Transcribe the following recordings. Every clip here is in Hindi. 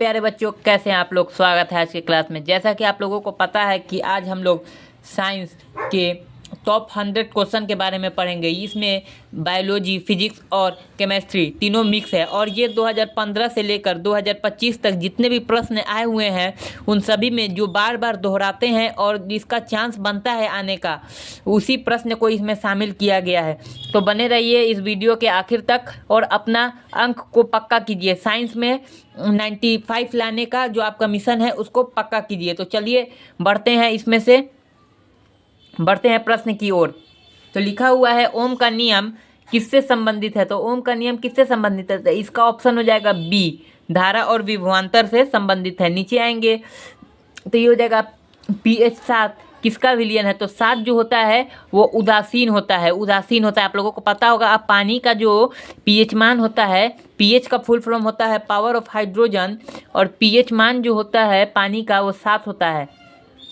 प्यारे बच्चों, कैसे हैं आप लोग। स्वागत है आज की क्लास में। जैसा कि आप लोगों को पता है कि आज हम लोग साइंस के टॉप 100 क्वेश्चन के बारे में पढ़ेंगे। इसमें बायोलॉजी, फिजिक्स और केमिस्ट्री तीनों मिक्स है और ये 2015 से लेकर 2025 तक जितने भी प्रश्न आए हुए हैं उन सभी में जो बार बार दोहराते हैं और जिसका चांस बनता है आने का, उसी प्रश्न को इसमें शामिल किया गया है। तो बने रहिए इस वीडियो के आखिर तक और अपना अंक को पक्का कीजिए। साइंस में 95 लाने का जो आपका मिशन है उसको पक्का कीजिए। तो चलिए बढ़ते हैं प्रश्न की ओर। तो लिखा हुआ है ओम का नियम किससे संबंधित है। तो ओम का नियम किससे संबंधित है, तो इसका ऑप्शन हो जाएगा बी, धारा और विभवांतर से संबंधित है। नीचे आएंगे तो ये हो जाएगा pH 7 किसका विलयन है। तो 7 जो होता है वो उदासीन होता है। आप लोगों को पता होगा। अब पानी का जो pH मान होता है, pH का फुल फॉर्म होता है पावर ऑफ हाइड्रोजन, और pH मान जो होता है पानी का वो 7 होता है।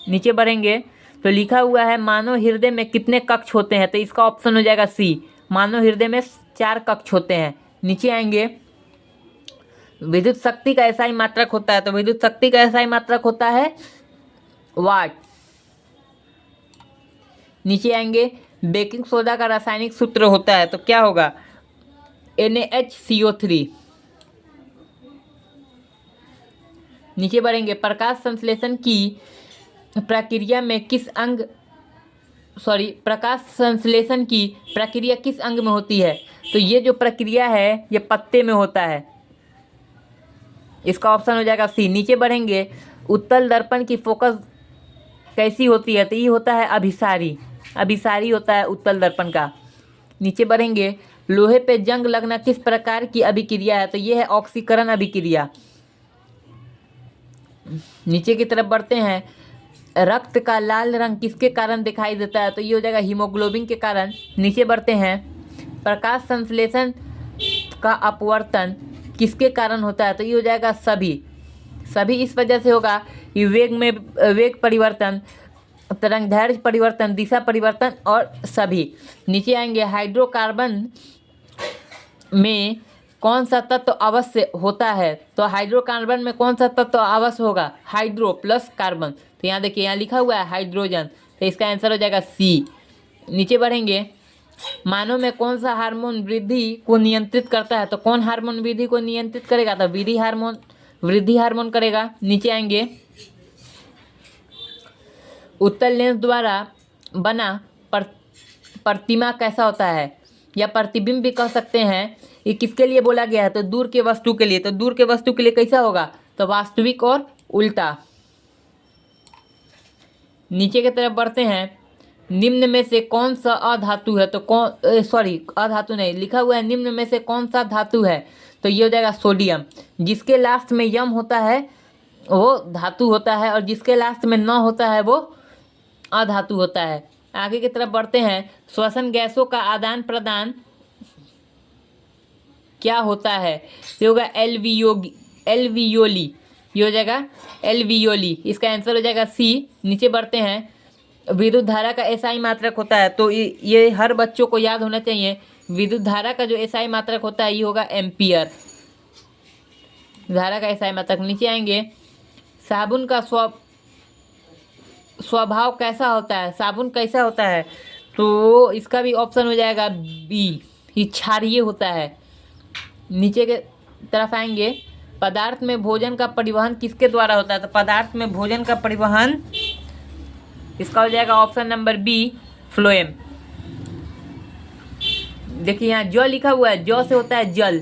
नीचे बढ़ेंगे तो लिखा हुआ है मानव हृदय में कितने कक्ष होते हैं। तो इसका ऑप्शन हो जाएगा सी, मानव हृदय में 4 कक्ष होते हैं। नीचे आएंगे विद्युत शक्ति का एसआई मात्रक होता है। तो विद्युत शक्ति का एसआई मात्रक होता है वाट। नीचे आएंगे बेकिंग सोडा का रासायनिक सूत्र होता है, तो क्या होगा NaHCO3। नीचे बढ़ेंगे प्रकाश संश्लेषण की प्रक्रिया किस अंग में होती है। तो ये जो प्रक्रिया है ये पत्ते में होता है। इसका ऑप्शन हो जाएगा सी। नीचे बढ़ेंगे उत्तल दर्पण की फोकस कैसी होती है। तो ये होता है अभिसारी होता है उत्तल दर्पण का। नीचे बढ़ेंगे लोहे पे जंग लगना किस प्रकार की अभिक्रिया है। तो ये है ऑक्सीकरण अभिक्रिया। नीचे की तरफ बढ़ते हैं रक्त का लाल रंग किसके कारण दिखाई देता है। तो ये हो जाएगा हीमोग्लोबिन के कारण। नीचे बढ़ते हैं प्रकाश संश्लेषण का अपवर्तन किसके कारण होता है। तो ये हो जाएगा सभी इस वजह से होगा कि वेग परिवर्तन, तरंगदैर्घ्य परिवर्तन, दिशा परिवर्तन और सभी। नीचे आएंगे हाइड्रोकार्बन में कौन सा तत्व अवश्य होता है। तो हाइड्रोकार्बन में कौन सा तत्व अवश्य होगा, हाइड्रो प्लस कार्बन। तो यहाँ देखिए यहाँ लिखा हुआ है हाइड्रोजन, तो इसका आंसर हो जाएगा सी। नीचे बढ़ेंगे मानव में कौन सा हार्मोन वृद्धि को नियंत्रित करता है। तो कौन हार्मोन वृद्धि को नियंत्रित करेगा, तो वृद्धि हार्मोन करेगा। नीचे आएंगे उत्तल लेंस द्वारा बना प्रतिमा कैसा होता है, या प्रतिबिंब भी कह सकते हैं। ये किसके लिए बोला गया है, तो दूर के वस्तु के लिए। तो दूर के वस्तु के लिए कैसा होगा, तो वास्तविक और उल्टा। नीचे की तरफ बढ़ते हैं निम्न में से कौन सा अधातु है। तो अधातु नहीं, लिखा हुआ है निम्न में से कौन सा धातु है। तो ये हो जाएगा सोडियम। जिसके लास्ट में यम होता है वो धातु होता है और जिसके लास्ट में न होता है वो अधातु होता है। आगे की तरफ बढ़ते हैं श्वसन गैसों का आदान प्रदान क्या होता है। ये होगा एल्वियोली। ये हो जाएगा एल्वियोली। इसका आंसर हो जाएगा सी। नीचे बढ़ते हैं विद्युत धारा का एसआई मात्रक होता है। तो ये हर बच्चों को याद होना चाहिए। विद्युत धारा का जो एसआई मात्रक होता है ये होगा एम्पियर, धारा का एसआई मात्रक। नीचे आएंगे साबुन का स्वभाव कैसा होता है, साबुन कैसा होता है। तो इसका भी ऑप्शन हो जाएगा बी, ये क्षारीय होता है। नीचे के तरफ आएंगे पदार्थ में भोजन का परिवहन किसके द्वारा होता है। तो पदार्थ में भोजन का परिवहन, इसका हो जाएगा ऑप्शन नंबर बी, फ्लोएम। देखिए यहाँ जल लिखा हुआ है, जौ से होता है जल,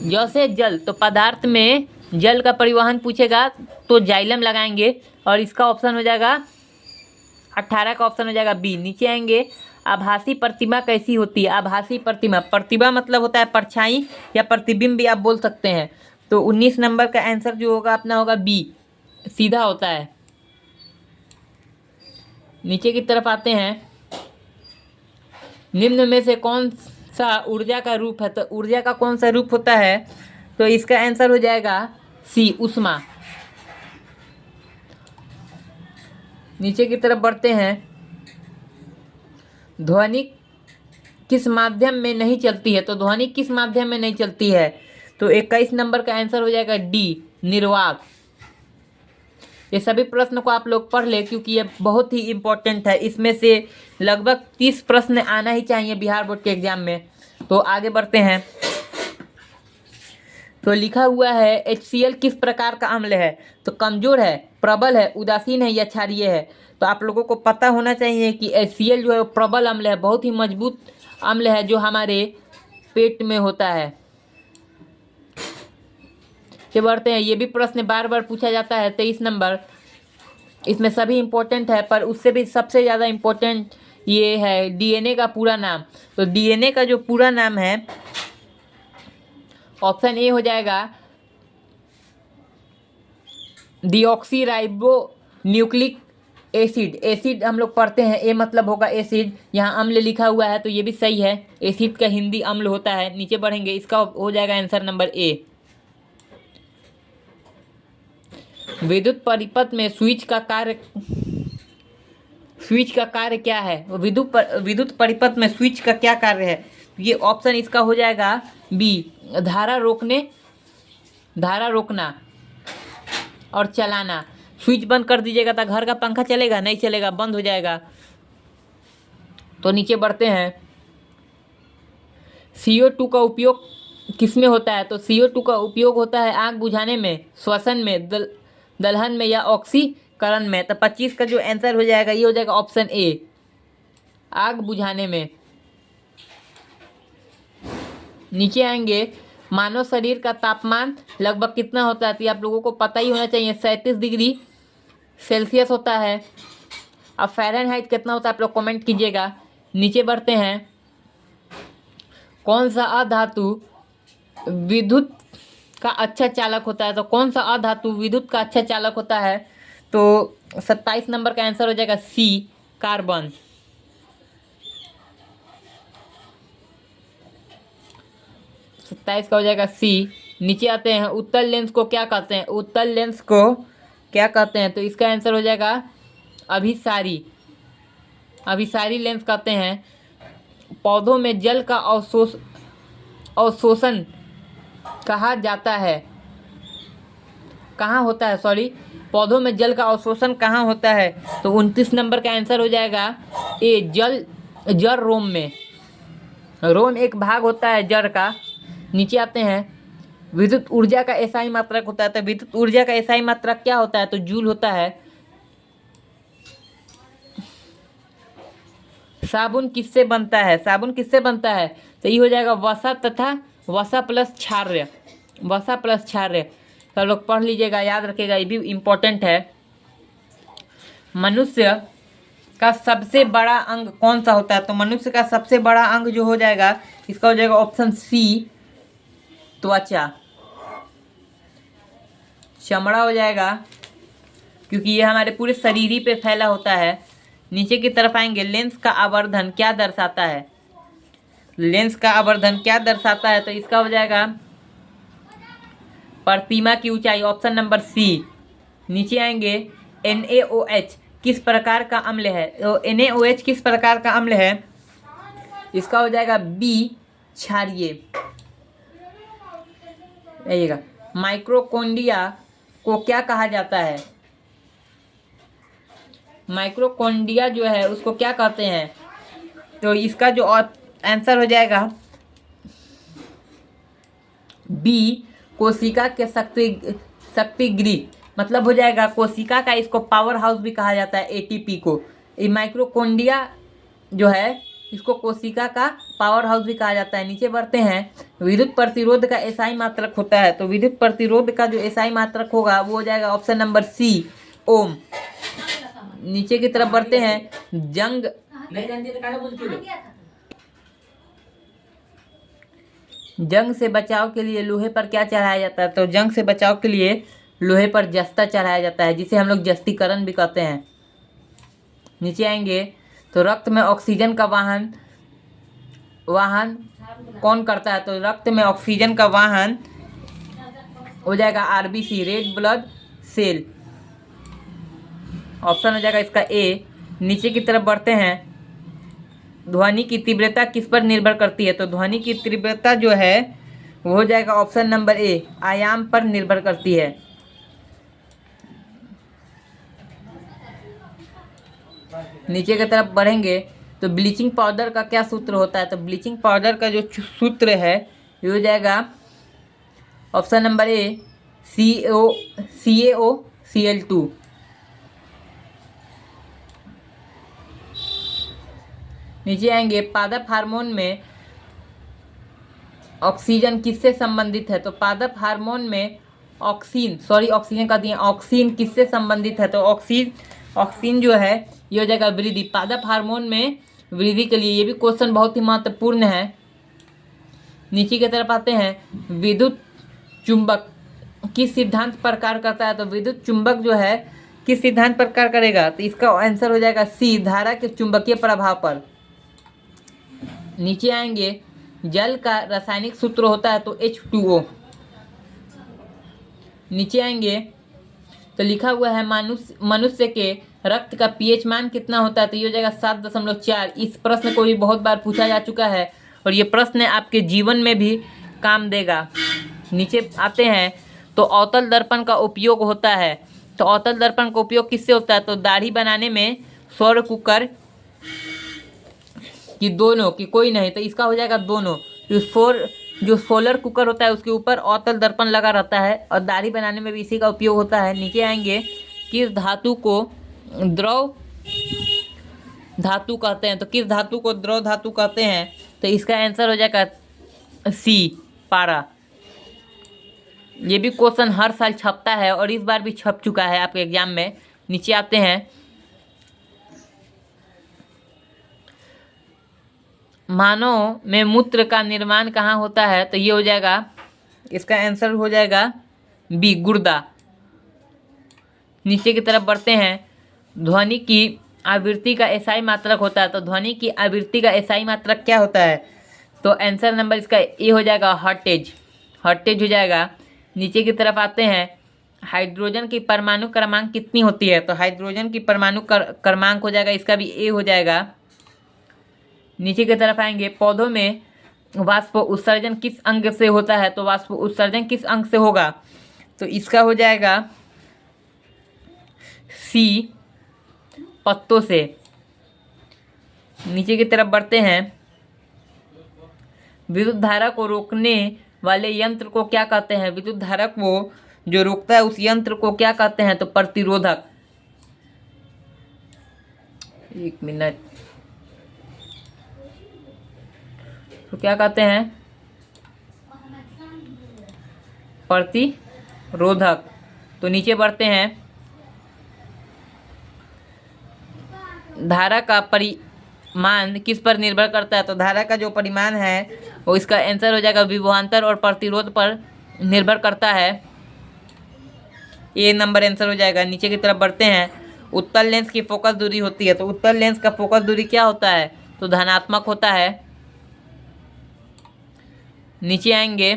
जौ से जल। तो पदार्थ में जल का परिवहन पूछेगा तो जाइलम लगाएंगे और इसका ऑप्शन हो जाएगा 18 का ऑप्शन हो जाएगा बी। नीचे आएंगे आभासी प्रतिमा कैसी होती है। आभासी प्रतिमा मतलब होता है परछाई या प्रतिबिंब भी आप बोल सकते हैं। तो 19 नंबर का आंसर जो होगा अपना होगा बी, सीधा होता है। नीचे की तरफ आते हैं निम्न में से कौन सा ऊर्जा का रूप है। तो ऊर्जा का कौन सा रूप होता है, तो इसका आंसर हो जाएगा सी, ऊष्मा। नीचे की तरफ बढ़ते हैं ध्वनि किस माध्यम में नहीं चलती है। तो ध्वनि किस माध्यम में नहीं चलती है, तो 21 नंबर का आंसर हो जाएगा डी, निर्वात। ये सभी प्रश्न को आप लोग पढ़ ले क्योंकि ये बहुत ही इम्पोर्टेंट है। इसमें से लगभग 30 प्रश्न आना ही चाहिए बिहार बोर्ड के एग्जाम में। तो आगे बढ़ते हैं। तो लिखा हुआ है HCl किस प्रकार का अम्ल है? तो कमजोर है, प्रबल है, उदासीन है या क्षारीय है? तो आप लोगों को पता होना चाहिए कि HCl जो है प्रबल अम्ल है, बहुत ही मजबूत अम्ल है जो हमारे पेट में होता है। ये बढ़ते हैं। ये भी प्रश्न बार बार पूछा जाता है 23 नंबर। इसमें सभी इम्पोर्टेंट है पर उससे भी सबसे ज़्यादा इम्पोर्टेंट ये है DNA का पूरा नाम। तो DNA का जो पूरा नाम है ऑप्शन ए हो जाएगा डीऑक्सीराइबो न्यूक्लिक एसिड। एसिड हम लोग पढ़ते हैं, ए मतलब होगा एसिड, यहाँ अम्ल लिखा हुआ है तो ये भी सही है। एसिड का हिंदी अम्ल होता है। नीचे बढ़ेंगे, इसका हो जाएगा आंसर नंबर ए। विद्युत परिपथ में स्विच का कार्य क्या है? विद्युत परिपथ में स्विच का क्या कार्य है? ये ऑप्शन इसका हो जाएगा बी, धारा रोकना और चलाना। स्विच बंद कर दीजिएगा तो घर का पंखा चलेगा? नहीं चलेगा, बंद हो जाएगा। तो नीचे बढ़ते हैं। CO2 का उपयोग किस में होता है? तो CO2 का उपयोग होता है आग बुझाने में, श्वसन में, दलहन में या ऑक्सीकरण में। तो 25 का जो आंसर हो जाएगा ये हो जाएगा ऑप्शन ए, आग बुझाने में। नीचे आएंगे। मानव शरीर का तापमान लगभग कितना होता है? तो आप लोगों को पता ही होना चाहिए, 37 डिग्री सेल्सियस होता है। अब फ़ारेनहाइट कितना होता है आप लोग कमेंट कीजिएगा। नीचे बढ़ते हैं। कौन सा अधातु विद्युत का अच्छा चालक होता है? तो कौन सा अधातु विद्युत का अच्छा चालक होता है? तो 27 नंबर का आंसर हो जाएगा सी, कार्बन। सत्ताईस का हो जाएगा सी। नीचे आते हैं। उत्तल लेंस को क्या कहते हैं? उत्तल लेंस को क्या कहते हैं? तो इसका आंसर हो जाएगा अभिसारी। अभिसारी लेंस कहते हैं। पौधों में जल का अवशोषण कहा जाता है, कहाँ होता है? सॉरी, पौधों में जल का अवशोषण कहाँ होता है? तो 29 नंबर का आंसर हो जाएगा ए, जड़ रोम में। रोम एक भाग होता है जड़ का। नीचे आते हैं। विद्युत ऊर्जा का एसआई मात्रक होता है। तो विद्युत ऊर्जा का एसआई मात्रक क्या होता है? तो जूल होता है। साबुन किससे बनता है? साबुन किससे बनता है? तो ये हो जाएगा वसा तथा वसा प्लस क्षार्य। वसा प्लस क्षार्य। तो लोग पढ़ लीजिएगा, याद रखिएगा, ये भी इम्पोर्टेंट है। मनुष्य का सबसे बड़ा अंग कौन सा होता है? तो मनुष्य का सबसे बड़ा अंग जो हो जाएगा इसका हो जाएगा ऑप्शन सी, त्वचा। चमड़ा हो जाएगा क्योंकि ये हमारे पूरे शरीर ही पे फैला होता है। नीचे की तरफ आएंगे। लेंस का आवर्धन क्या दर्शाता है? लेंस का आवर्धन क्या दर्शाता है? तो इसका हो जाएगा प्रतिमा की ऊंचाई, ऑप्शन नंबर सी। नीचे आएंगे। NaOH किस प्रकार का अम्ल है? तो NaOH किस प्रकार का अम्ल है? इसका हो जाएगा बी, क्षारीय। आइएगा। माइक्रोकोन्डिया को क्या कहा जाता है? माइक्रोकोन्डिया जो है उसको क्या कहते हैं? तो इसका जो आंसर हो जाएगा बी, कोशिका के शक्तिगृह, मतलब हो जाएगा कोशिका का। इसको पावर हाउस भी कहा जाता है, ATP को। ये माइक्रोकोन्डिया जो है इसको कोशिका का पावर हाउस भी कहा जाता है। नीचे बढ़ते हैं। विद्युत प्रतिरोध का एसआई मात्रक होता है। तो विद्युत प्रतिरोध का जो एसआई मात्रक होगा वो हो जाएगा ऑप्शन नंबर सी, ओम। नीचे की तरफ बढ़ते हैं। जंग से बचाव के लिए लोहे पर क्या चढ़ाया जाता है? तो जंग से बचाव के लिए लोहे पर जस्ता चढ़ाया जाता है, जिसे हम लोग जस्तीकरण भी कहते हैं। नीचे आएंगे तो रक्त में ऑक्सीजन का वाहन कौन करता है? तो रक्त में ऑक्सीजन का वाहन हो जाएगा RBC, red blood cell. Option हो जाएगा इसका ए। नीचे की तरफ बढ़ते हैं। ध्वनि की तीव्रता किस पर निर्भर करती है? तो ध्वनि की तीव्रता जो है वो हो जाएगा ऑप्शन नंबर ए, आयाम पर निर्भर करती है। नीचे की तरफ बढ़ेंगे तो ब्लीचिंग पाउडर का क्या सूत्र होता है, तो ब्लीचिंग पाउडर का जो सूत्र है ये हो जाएगा ऑप्शन नंबर ए CaOCl2। नीचे आएंगे पादप हार्मोन में ऑक्सीजन किससे संबंधित है, तो पादप हार्मोन में ऑक्सीजन का दिए ऑक्सीन किससे संबंधित है, तो ऑक्सीन जो है ये हो जाएगा वृद्धि, पादप हार्मोन में वृद्धि के लिए। ये भी क्वेश्चन बहुत ही महत्वपूर्ण है। नीचे की तरफ आते हैं विद्युत चुंबक किस सिद्धांत पर कार्य करता है, तो विद्युत चुंबक जो है किस सिद्धांत पर कार्य करेगा, तो इसका आंसर हो जाएगा सी, धारा के चुंबकीय प्रभाव पर। नीचे आएंगे जल का रासायनिक सूत्र होता है तो H2O। नीचे आएंगे तो लिखा हुआ है मनुष्य के रक्त का pH मान कितना होता है, तो ये हो जाएगा 7.4। इस प्रश्न को भी बहुत बार पूछा जा चुका है और ये प्रश्न आपके जीवन में भी काम देगा। नीचे आते हैं तो अवतल दर्पण का उपयोग होता है, तो अवतल दर्पण का उपयोग किससे होता है, तो दाढ़ी बनाने में सौर कुकर कि दोनों कि कोई नहीं, तो इसका हो जाएगा दोनों। जो सोलर कुकर होता है उसके ऊपर अवतल दर्पण लगा रहता है और दाढ़ी बनाने में भी इसी का उपयोग होता है। नीचे आएंगे किस धातु को द्रव धातु कहते हैं, तो किस धातु को द्रव धातु कहते हैं, तो इसका आंसर हो जाएगा सी, पारा। ये भी क्वेश्चन हर साल छपता है और इस बार भी छप चुका है आपके एग्जाम में। नीचे आते हैं मानव में मूत्र का निर्माण कहाँ होता है, तो ये हो जाएगा इसका आंसर हो जाएगा बी, गुर्दा। नीचे की तरफ बढ़ते हैं ध्वनि की आवृत्ति का एसआई मात्रक होता है, तो ध्वनि की आवृत्ति का एसआई मात्रक क्या होता है, तो आंसर नंबर इसका ए हो जाएगा हर्टेज हो जाएगा। नीचे की तरफ आते हैं हाइड्रोजन की परमाणु क्रमांक कितनी होती है, तो हाइड्रोजन की परमाणु क्रमांक हो जाएगा, इसका भी ए हो जाएगा। नीचे की तरफ आएंगे पौधों में वाष्प उत्सर्जन किस अंग से होता है, तो वाष्प उत्सर्जन किस अंग से होगा, तो इसका हो जाएगा सी, पत्तों से। नीचे की तरफ बढ़ते हैं विद्युत धारा को रोकने वाले यंत्र को क्या कहते हैं, विद्युत धारा को जो रोकता है उस यंत्र को क्या कहते हैं, तो प्रतिरोधक। एक मिनट, तो क्या कहते हैं, प्रतिरोधक। तो नीचे बढ़ते हैं धारा का परिमाण किस पर निर्भर करता है, तो धारा का जो परिमाण है वो इसका आंसर हो जाएगा विभवांतर और प्रतिरोध पर निर्भर करता है, ए नंबर आंसर हो जाएगा। नीचे की तरफ बढ़ते हैं उत्तल लेंस की फोकस दूरी होती है, तो उत्तल लेंस का फोकस दूरी क्या होता है, तो धनात्मक होता है। नीचे आएंगे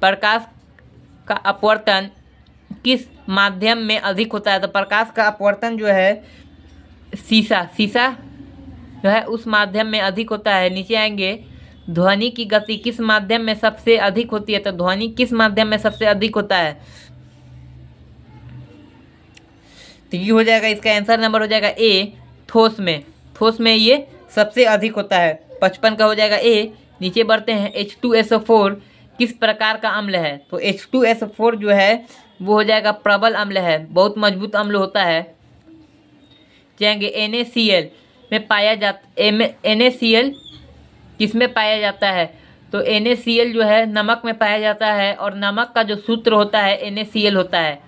प्रकाश का अपवर्तन किस माध्यम में अधिक होता है, तो प्रकाश का अपवर्तन जो है शीशा जो है उस माध्यम में अधिक होता है। नीचे आएंगे ध्वनि की गति किस माध्यम में सबसे अधिक होती है, तो ध्वनि किस माध्यम में सबसे अधिक होता है, तो ये हो जाएगा इसका आंसर नंबर हो जाएगा ए, ठोस में ये सबसे अधिक होता है, 55 का हो जाएगा ए। नीचे बढ़ते हैं H2SO4 किस प्रकार का अम्ल है, तो H2SO4 जो है वो हो जाएगा प्रबल अम्ल है, बहुत मजबूत अम्ल होता है। जाएंगे NaCl में पाया जाता NaCl किस में पाया जाता है, तो NaCl जो है नमक में पाया जाता है और नमक का जो सूत्र होता है NaCl होता है।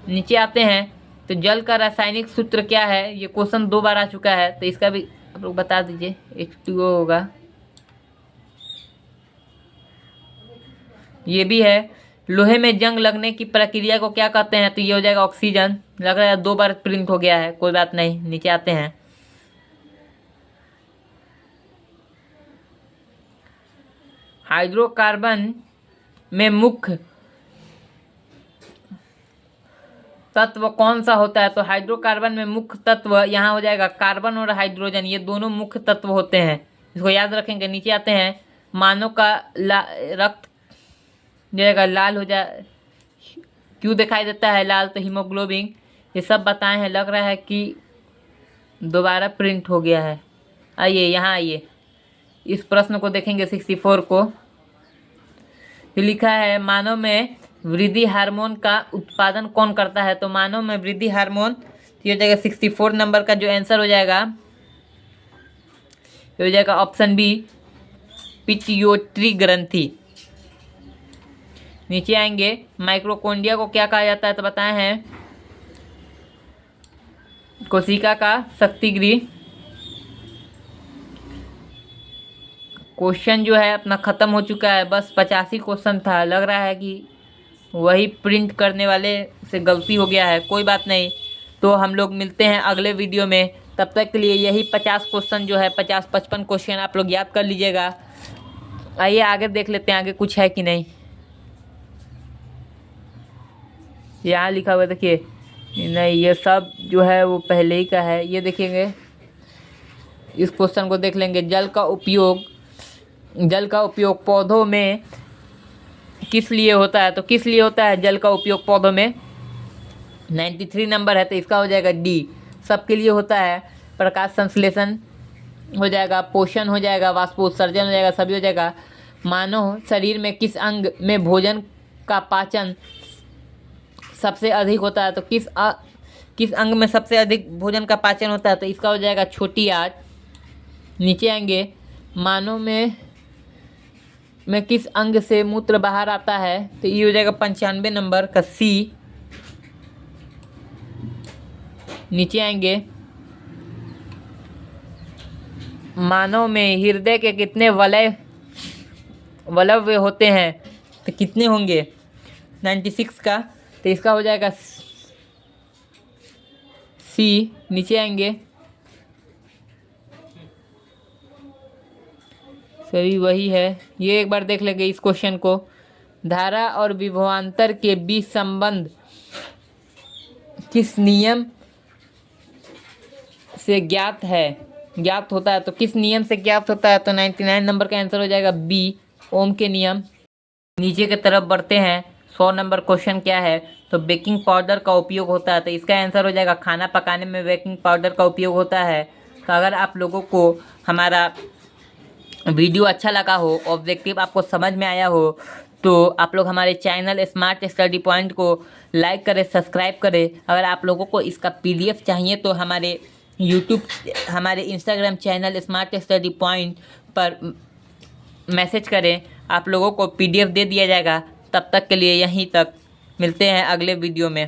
नीचे आते हैं तो जल का रासायनिक सूत्र क्या है, ये क्वेश्चन 2 बार आ चुका है, तो इसका भी आप लोग बता दीजिए। H2O होगा, ये भी है। लोहे में जंग लगने की प्रक्रिया को क्या कहते हैं, तो ये हो जाएगा ऑक्सीजन। लग रहा है 2 बार प्रिंट हो गया है, कोई बात नहीं। नीचे आते हैं हाइड्रोकार्बन में मुख्य तत्व कौन सा होता है, तो हाइड्रोकार्बन में मुख्य तत्व यहाँ हो जाएगा कार्बन और हाइड्रोजन, ये दोनों मुख्य तत्व होते हैं, इसको याद रखेंगे। नीचे आते हैं मानव का रक्त जाएगा लाल हो जाए, क्यों दिखाई देता है लाल, तो हीमोग्लोबिन। ये सब बताए हैं, लग रहा है कि दोबारा प्रिंट हो गया है। आइए यहाँ आइए, इस प्रश्न को देखेंगे 64 को। लिखा है मानव में वृद्धि हार्मोन का उत्पादन कौन करता है। तो मानव में वृद्धि हार्मोन, ये हो जाएगा 64 नंबर का जो आंसर हो जाएगा, ये हो जाएगा ऑप्शन बी, पिट्यूटरी ग्रंथि। नीचे आएंगे, माइक्रोकोंडिया को क्या कहा जाता है। तो बताए हैं कोशिका का शक्ति गृह। क्वेश्चन जो है अपना ख़त्म हो चुका है, बस 85 क्वेश्चन था। लग रहा है कि वही प्रिंट करने वाले से गलती हो गया है, कोई बात नहीं। तो हम लोग मिलते हैं अगले वीडियो में, तब तक के लिए यही 50 क्वेश्चन जो है 50-55 क्वेश्चन आप लोग याद कर लीजिएगा। आइए आगे देख लेते हैं, आगे कुछ है कि नहीं। यहाँ लिखा हुआ देखिए, नहीं ये सब जो है वो पहले ही का है। ये देखेंगे, इस क्वेश्चन को देख लेंगे। जल का उपयोग पौधों में किस लिए होता है। तो किस लिए होता है जल का उपयोग पौधों में, 93 नंबर है, तो इसका हो जाएगा डी, सबके लिए होता है। प्रकाश संश्लेषण हो जाएगा, पोषण हो जाएगा, वाष्पोत्सर्जन हो जाएगा, सभी हो जाएगा। मानव शरीर में किस अंग में भोजन का पाचन सबसे अधिक होता है। तो किस अंग में सबसे अधिक भोजन का पाचन होता है। तो इसका हो जाएगा छोटी आंत। नीचे आएंगे, मानव में किस अंग से मूत्र बाहर आता है। तो ये हो जाएगा 95 नंबर का सी। नीचे आएंगे, मानव में हृदय के कितने वलय होते हैं। तो कितने होंगे, 96 का, तो इसका हो जाएगा सी। नीचे आएंगे, सभी वही है। ये एक बार देख लेंगे इस क्वेश्चन को। धारा और विभवांतर के बीच संबंध किस नियम से ज्ञात होता है। तो किस नियम से ज्ञात होता है। तो 99 नंबर का आंसर हो जाएगा बी, ओम के नियम। नीचे की तरफ बढ़ते हैं, 100 नंबर क्वेश्चन क्या है। तो बेकिंग पाउडर का उपयोग होता है। तो इसका आंसर हो जाएगा खाना पकाने में बेकिंग पाउडर का उपयोग होता है। तो अगर आप लोगों को हमारा वीडियो अच्छा लगा हो, ऑब्जेक्टिव आपको समझ में आया हो, तो आप लोग हमारे चैनल स्मार्ट स्टडी पॉइंट को लाइक करें, सब्सक्राइब करें। अगर आप लोगों को इसका PDF चाहिए तो हमारे हमारे Instagram channel smart study point पर मैसेज करें, आप लोगों को PDF दे दिया जाएगा। तब तक के लिए यहीं तक, मिलते हैं अगले वीडियो में।